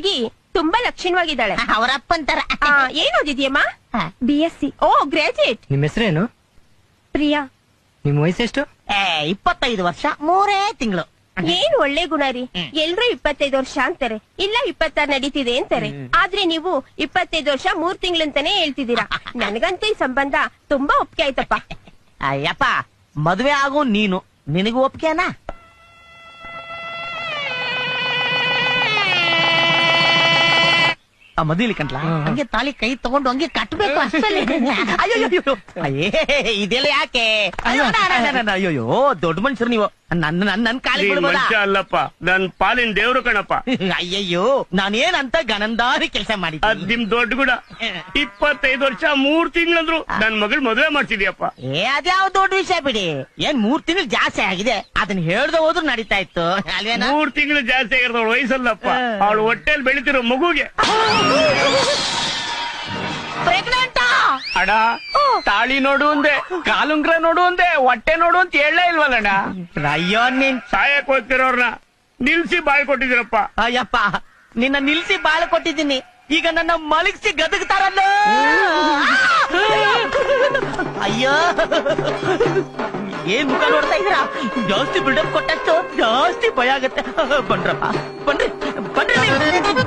ಹುಡುಗಿ ತುಂಬಾ ಲಕ್ಷಣವಾಗಿದ್ದಾಳೆ. ಅವರಪ್ಪಂತಾರ. ಏನ್ ಓದಿದ್ಯಮ್ಮ? BSc. ಓ ಗ್ರಾಜುಯೇಟ್. ನಿಮ್ ಹೆಸರೇನು? ಪ್ರಿಯಾ. ನಿಮ್ ವಯಸ್ಸೆಷ್ಟು? 25 ವರ್ಷ 3 ತಿಂಗಳು. ಏನ್ ಒಳ್ಳೆ ಗುಣ ರೀ. ಎಲ್ರು 25 ವರ್ಷ ಅಂತಾರೆ, ಇಲ್ಲ 26 ನಡೀತಿದೆ ಅಂತಾರೆ. ಆದ್ರೆ ನೀವು 25 ವರ್ಷ 3 ತಿಂಗಳಂತಾನೆ ಹೇಳ್ತಿದ್ದೀರಾ. ನನ್ಗಂತೂ ಈ ಸಂಬಂಧ ತುಂಬಾ ಒಪ್ಪಿಗೆ ಆಯ್ತಪ್ಪ. ಅಯ್ಯಪ್ಪ, ಮದ್ವೆ ಆಗು ನೀನು, ನಿನಗೂ ಒಪ್ಪಿಗೆನಾ? ಮದುವೆ ಕಂಟ್ಲ ಹಂಗೆ ತಾಳಿ ಕೈ ತಗೊಂಡು ಹಂಗೆ ಕಟ್ಬೇಕು ಅಷ್ಟೇ. ಅಯ್ಯೋ ಇದೆಲ್ಲ ಯಾಕೆ? ಅಯ್ಯೋ ದೊಡ್ಡ ಮನುಷ್ಯರು ನೀವು. ನನ್ನ ಕಾಲಿ ಅಲ್ಲಪ್ಪ, ನನ್ ಪಾಲಿನ ದೇವ್ರು ಕಣಪ್ಪ. ಅಯ್ಯಯ್ಯೋ, ನಾನೇನಂತ ಗನಂದಾರಿ ಕೆಲಸ ಮಾಡಿ. ಅದ್ ನಿಮ್ ದೊಡ್ಡ ಗುಣ. 25 ವರ್ಷ 3 ತಿಂಗಳಂದ್ರು ನನ್ ಮಗಳ್ ಮದುವೆ ಮಾಡ್ಸಿದ್ಯಪ್ಪ. ಅದ್ಯಾವ ದೊಡ್ಡ ವಿಷಯ ಬಿಡಿ. ಏನ್ 3 ತಿಂಗಳು ಜಾಸ್ತಿ ಆಗಿದೆ, ಅದನ್ನ ಹೇಳ್ದ ಹೋದ್ರು ನಡೀತಾ ಇತ್ತು ಅಲ್ವೇನಾ? 3 ತಿಂಗಳು ಜಾಸ್ತಿ ಆಗಿರೋದು ಅವಳ ವಯಸ್ಸಲ್ಲಪ್ಪ, ಅವಳು ಹೊಟ್ಟೆಲ್ ಬೆಳಿತಿರೋ ಮಗುಗೆ. ಪ್ರೆಗ್ನೆಂಟ್ ಅಣ್ಣ, ತಾಳಿ ನೋಡು ಒಂದೇ, ಕಾಲುಂಗ್ರ ನೋಡು ಒಂದೇ, ಹೊಟ್ಟೆ ನೋಡು ಅಂತ ಹೇಳಲೇ ಇಲ್ವಲ್ಲಣ್ಣ. ಅಯ್ಯೋ, ನೀನ್ ಸಾಯಕ್ ಹೋಗ್ತಿರೋರ್ನ ನಿಲ್ಸಿ ಬಾಳ್ ಕೊಟ್ಟಿದ್ದೀರಪ್ಪ. ಅಯ್ಯಪ್ಪ, ನಿನ್ನ ನಿಲ್ಸಿ ಬಾಳ ಕೊಟ್ಟಿದ್ದೀನಿ, ಈಗ ನನ್ನ ಮಲಗಿಸಿ ಗದಗ್ತಾರಲ್ಲ. ಅಯ್ಯೋ, ಏನ್ ಮುಖ ನೋಡ್ತಾ ಇದ್ದೀರಾ? ಜಾಸ್ತಿ ಬಿಲ್ಡಪ್ ಕೊಟ್ಟಷ್ಟು ಜಾಸ್ತಿ ಭಯ ಆಗತ್ತೆ. ಬನ್ರಪ್ಪ, ಬನ್ರಿ ಬನ್ರಿ.